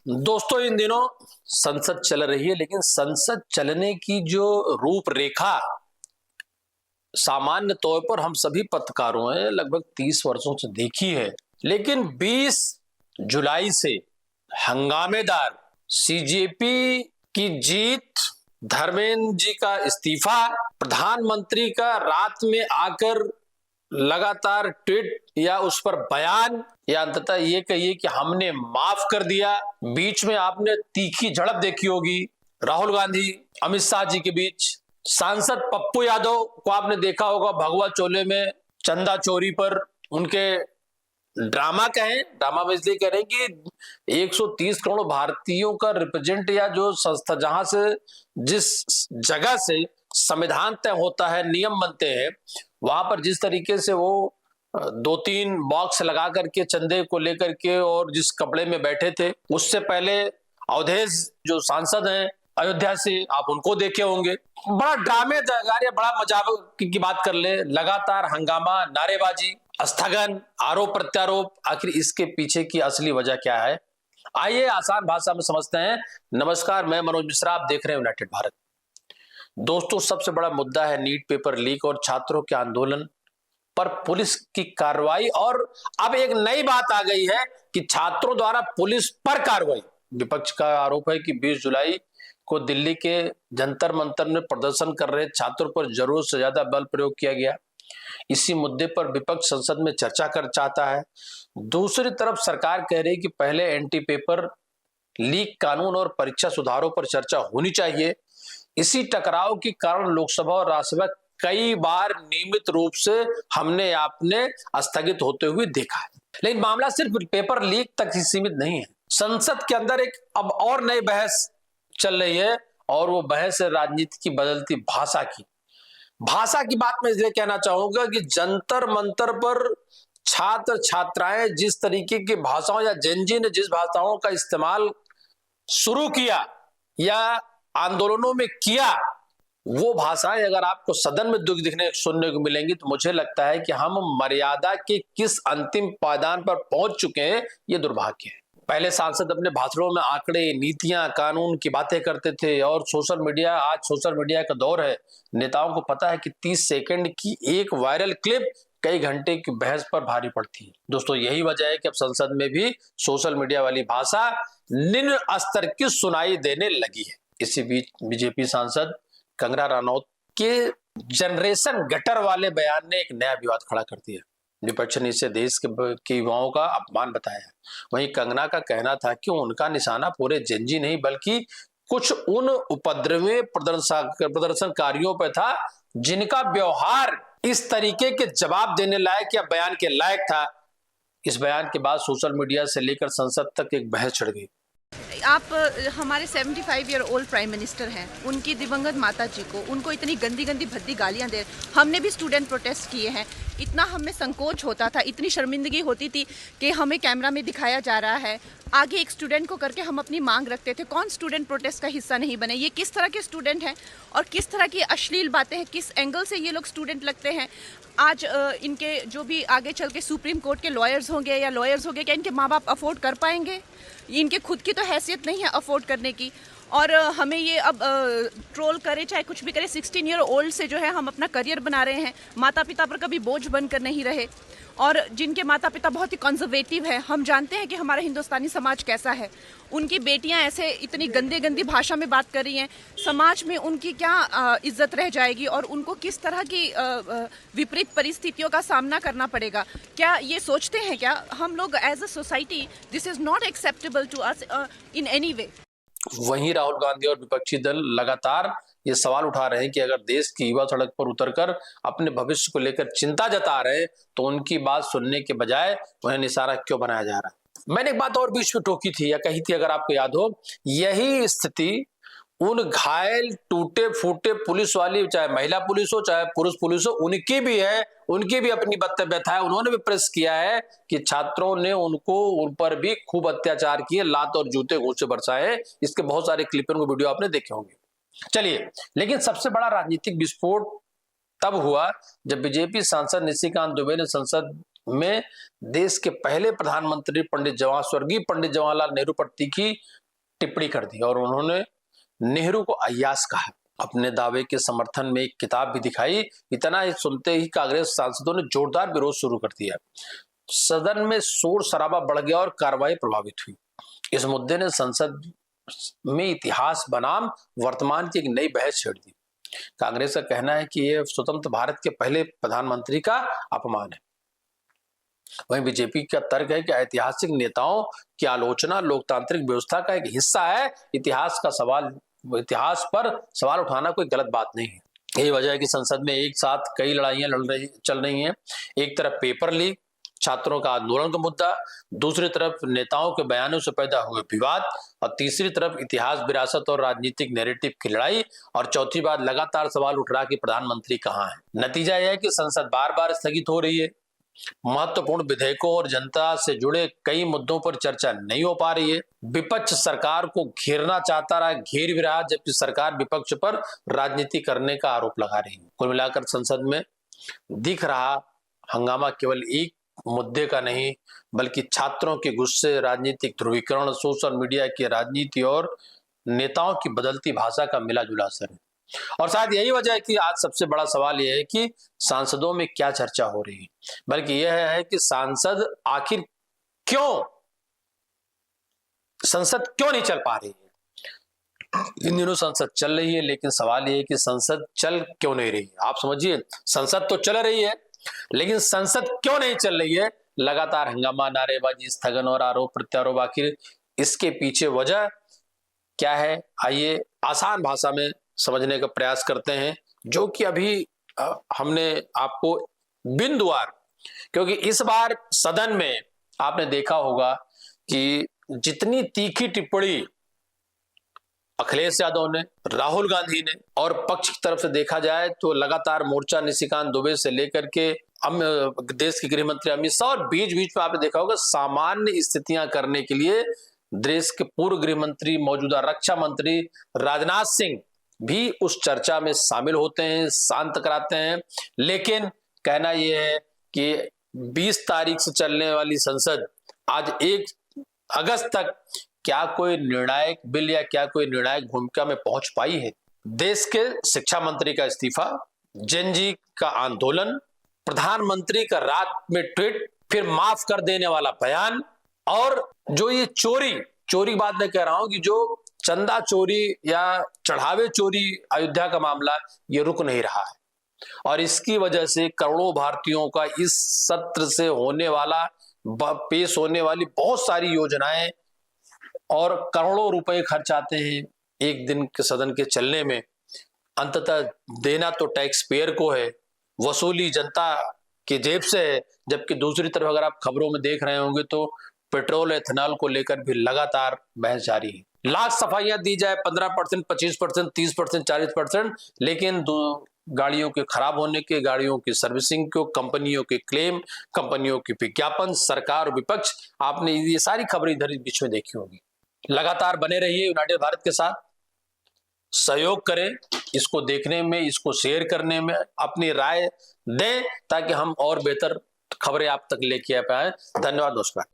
दोस्तों, इन दिनों संसद चल रही है, लेकिन संसद चलने की जो रूपरेखा सामान्य तौर पर हम सभी पत्रकारों ने लगभग 30 वर्षों से देखी है। लेकिन 20 जुलाई से हंगामेदार सीजेपी की जीत, धर्मेंद्र जी का इस्तीफा, प्रधानमंत्री का रात में आकर लगातार ट्वीट या उस पर बयान, या अंततः ये कहिए कि हमने माफ कर दिया। बीच में आपने तीखी झड़प देखी होगी राहुल गांधी अमित शाह जी के बीच। सांसद पप्पू यादव को आपने देखा होगा भगवा चोले में चंदा चोरी पर उनके ड्रामा कहें, ड्रामा में इसलिए कह रहे हैं कि 130 करोड़ भारतीयों का रिप्रेजेंट या जो संस्था जहां से जिस जगह से संविधान तय होता है, नियम बनते हैं, वहां पर जिस तरीके से वो 2-3 बॉक्स लगा करके चंदे को लेकर के और जिस कपड़े में बैठे थे, उससे पहले अवधेश जो सांसद हैं अयोध्या से, आप उनको देखे होंगे। बड़ा ड्रामेदार या बड़ा मजाक की बात कर ले, लगातार हंगामा, नारेबाजी, स्थगन, आरोप प्रत्यारोप। आखिर इसके पीछे की असली वजह क्या है, आइए आसान भाषा में समझते हैं। नमस्कार, मैं मनोज मिश्रा, आप देख रहे हैं यूनाइटेड भारत। दोस्तों, सबसे बड़ा मुद्दा है नीट पेपर लीक और छात्रों के आंदोलन पर पुलिस की कार्रवाई। और अब एक नई बात आ गई है कि छात्रों द्वारा पुलिस पर कार्रवाई। विपक्ष का आरोप है कि 20 जुलाई को दिल्ली के जंतर मंतर में प्रदर्शन कर रहे छात्रों पर जरूरत से ज्यादा बल प्रयोग किया गया। इसी मुद्दे पर विपक्ष संसद में चर्चा कर चाहता है। दूसरी तरफ सरकार कह रही है कि पहले एंटी पेपर लीक कानून और परीक्षा सुधारों पर चर्चा होनी चाहिए। इसी टकराव के कारण लोकसभा और राज्यसभा कई बार नियमित रूप से हमने आपने स्थगित होते हुए देखा है। लेकिन मामला सिर्फ पेपर लीक तक ही सीमित नहीं है। संसद के अंदर एक अब और नई बहस चल रही है, और वो बहस है राजनीति की बदलती भाषा की। भाषा की बात मैं इसलिए कहना चाहूंगा कि जंतर मंतर पर छात्र छात्राएं जिस तरीके की भाषाओं या जेनजी ने जिस भाषाओं का इस्तेमाल शुरू किया या आंदोलनों में किया, वो भाषाएं अगर आपको सदन में दुख दिखने सुनने को मिलेंगी तो मुझे लगता है कि हम मर्यादा के किस अंतिम पायदान पर पहुंच चुके हैं, ये दुर्भाग्य है। पहले सांसद अपने भाषणों में आंकड़े, नीतियां, कानून की बातें करते थे, और आज सोशल मीडिया का दौर है। नेताओं को पता है कि 30 सेकंड की एक वायरल क्लिप कई घंटे की बहस पर भारी पड़ती है। दोस्तों, यही वजह है कि अब संसद में भी सोशल मीडिया वाली भाषा निम्न स्तर की सुनाई देने लगी है। इसी बीच बीजेपी सांसद कंगना रनौत के जनरेशन गटर वाले बयान ने एक नया विवाद खड़ा कर दिया। विपक्ष ने इसे देश के युवाओं का अपमान बताया है। वहीं कंगना का कहना था कि उनका निशाना पूरे जेनजी नहीं बल्कि कुछ उन उपद्रवी प्रदर्शनकारियों पर था जिनका व्यवहार इस तरीके के जवाब देने लायक या बयान के लायक था। इस बयान के बाद सोशल मीडिया से लेकर संसद तक एक बहस छिड़ गई। आप हमारे 75 ईयर ओल्ड प्राइम मिनिस्टर हैं, उनकी दिवंगत माता जी को उनको इतनी गंदी गंदी भद्दी गालियां दे। हमने भी स्टूडेंट प्रोटेस्ट किए हैं। इतना हमें संकोच होता था, इतनी शर्मिंदगी होती थी कि हमें कैमरा में दिखाया जा रहा है, आगे एक स्टूडेंट को करके हम अपनी मांग रखते थे। कौन स्टूडेंट प्रोटेस्ट का हिस्सा नहीं बने? ये किस तरह के स्टूडेंट हैं और किस तरह की अश्लील बातें हैं, किस एंगल से ये लोग स्टूडेंट लगते हैं। आज इनके जो भी आगे चल के सुप्रीम कोर्ट के लॉयर्स होंगे या लॉयर्स होंगे, क्या इनके माँ बाप अफोर्ड कर पाएंगे? इनके खुद की तो हैसियत नहीं है अफोर्ड करने की। और हमें ये अब ट्रोल करे चाहे कुछ भी करे, 16 ईयर ओल्ड से जो है हम अपना करियर बना रहे हैं, माता पिता पर कभी बोझ बनकर नहीं रहे। और जिनके माता पिता बहुत ही कंजर्वेटिव हैं, हम जानते हैं कि हमारा हिंदुस्तानी समाज कैसा है। उनकी बेटियां ऐसे इतनी गंदे गंदी भाषा में बात कर रही हैं, समाज में उनकी क्या इज्जत रह जाएगी और उनको किस तरह की विपरीत परिस्थितियों का सामना करना पड़ेगा? क्या ये सोचते हैं क्या हम लोग as a society this is not acceptable to us in any way? वहीं राहुल गांधी और विपक्षी दल लगातार ये सवाल उठा रहे हैं कि अगर देश की युवा सड़क पर उतरकर अपने भविष्य को लेकर चिंता जता रहे हैं तो उनकी बात सुनने के बजाय उन्हें निशाना क्यों बनाया जा रहा है। मैंने एक बात और बीच में टोकी थी या कही थी, अगर आपको याद हो, यही स्थिति उन घायल टूटे फूटे पुलिस वाली, चाहे महिला पुलिस हो चाहे पुरुष पुलिस हो, उनकी भी है। उनकी भी अपनी व्यथा है। उन्होंने भी प्रेस किया है कि छात्रों ने उन पर भी खूब अत्याचार किए, लात और जूते घूंसे बरसाए। इसके बहुत सारे क्लिपिंग वीडियो आपने देखे होंगे। चलिए, लेकिन सबसे बड़ा राजनीतिक विस्फोट तब हुआ जब बीजेपी सांसद निशिकांत दुबे ने संसद में देश के पहले प्रधानमंत्री स्वर्गीय पंडित जवाहरलाल नेहरू पर तीखी टिप्पणी कर दी और उन्होंने नेहरू को अय्याश कहा। अपने दावे के समर्थन में एक किताब भी दिखाई। इतना ही सुनते ही कांग्रेस सांसदों ने जोरदार विरोध शुरू कर दिया। सदन में शोर शराबा बढ़ गया और कार्रवाई प्रभावित हुई। इस मुद्दे ने संसद में इतिहास बनाम वर्तमान की एक नई बहस छेड़ दी। कांग्रेस का कहना है कि यह स्वतंत्र भारत के पहले प्रधानमंत्री का अपमान है। वहीं बीजेपी का तर्क है कि ऐतिहासिक नेताओं की आलोचना लोकतांत्रिक व्यवस्था का एक हिस्सा है। इतिहास पर सवाल उठाना कोई गलत बात नहीं है। यही वजह है कि संसद में एक साथ कई लड़ाइयां चल रही हैं। एक तरफ पेपर लीक, छात्रों का आंदोलन का मुद्दा, दूसरी तरफ नेताओं के बयानों से पैदा हुए विवाद और तीसरी तरफ इतिहास, विरासत और राजनीतिक नैरेटिव की लड़ाई और चौथी बात लगातार सवाल उठ रहा कि प्रधानमंत्री कहां है। नतीजा यह है कि संसद बार बार स्थगित हो रही है। महत्वपूर्ण विधेयकों और जनता से जुड़े कई मुद्दों पर चर्चा नहीं हो पा रही है। विपक्ष सरकार को घेरना चाहता रहा, घेर भी रहा, जबकि सरकार विपक्ष पर राजनीति करने का आरोप लगा रही है। कुल मिलाकर संसद में दिख रहा हंगामा केवल एक मुद्दे का नहीं, बल्कि छात्रों के गुस्से, राजनीतिक ध्रुवीकरण, सोशल मीडिया की राजनीति और नेताओं की बदलती भाषा का मिला जुला असर है। और शायद यही वजह है कि आज सबसे बड़ा सवाल यह है कि सांसदों में क्या चर्चा हो रही है, बल्कि यह है कि संसद क्यों नहीं चल पा रही है। इन दिनों संसद चल रही है, लेकिन सवाल यह है कि संसद चल क्यों नहीं रही है। आप समझिए, संसद तो चल रही है, लेकिन संसद क्यों नहीं चल रही है। लगातार हंगामा, नारेबाजी, स्थगन और आरोप प्रत्यारोप, आखिर इसके पीछे वजह क्या है? आइए आसान भाषा में समझने का प्रयास करते हैं, जो कि अभी हमने आपको बिंदुवार, क्योंकि इस बार सदन में आपने देखा होगा कि जितनी तीखी टिप्पणी अखिलेश यादव ने, राहुल गांधी ने और पक्ष की तरफ से देखा जाए तो लगातार मोर्चा निशिकांत दुबे से लेकर के देश के गृह मंत्री अमित शाह और बीच बीच में आपने देखा होगा सामान्य स्थितियां करने के लिए देश के पूर्व गृह मंत्री, मौजूदा रक्षा मंत्री राजनाथ सिंह भी उस चर्चा में शामिल होते हैं, शांत कराते हैं। लेकिन कहना यह है कि 20 तारीख से चलने वाली संसद आज 1 अगस्त तक क्या कोई निर्णायक बिल या क्या कोई निर्णायक भूमिका में पहुंच पाई है। देश के शिक्षा मंत्री का इस्तीफा, जेन जी का आंदोलन, प्रधानमंत्री का रात में ट्वीट, फिर माफ कर देने वाला बयान, और जो ये चोरी बात मैं कह रहा हूं कि जो चंदा चोरी या चढ़ावे चोरी अयोध्या का मामला, ये रुक नहीं रहा है। और इसकी वजह से करोड़ों भारतीयों का इस सत्र से होने वाला, पेश होने वाली बहुत सारी योजनाएं और करोड़ों रुपए खर्च आते हैं एक दिन के सदन के चलने में। अंततः देना तो टैक्स पेयर को है, वसूली जनता के जेब से है। जबकि दूसरी तरफ अगर आप खबरों में देख रहे होंगे तो पेट्रोल, एथेनॉल को लेकर भी लगातार बहस जारी है। लाख सफाइयां दी जाए, 15%, 25%, 30%, 40%, लेकिन गाड़ियों के खराब होने के, गाड़ियों की सर्विसिंग को, कंपनियों के क्लेम, कंपनियों के विज्ञापन, सरकार और विपक्ष, आपने ये सारी खबरें इधर बीच में देखी होगी। लगातार बने रहिए यूनाइटेड भारत के साथ, सहयोग करें, इसको देखने में, इसको शेयर करने में अपनी राय दें, ताकि हम और बेहतर खबरें आप तक लेके आ पाए। धन्यवाद, नमस्कार।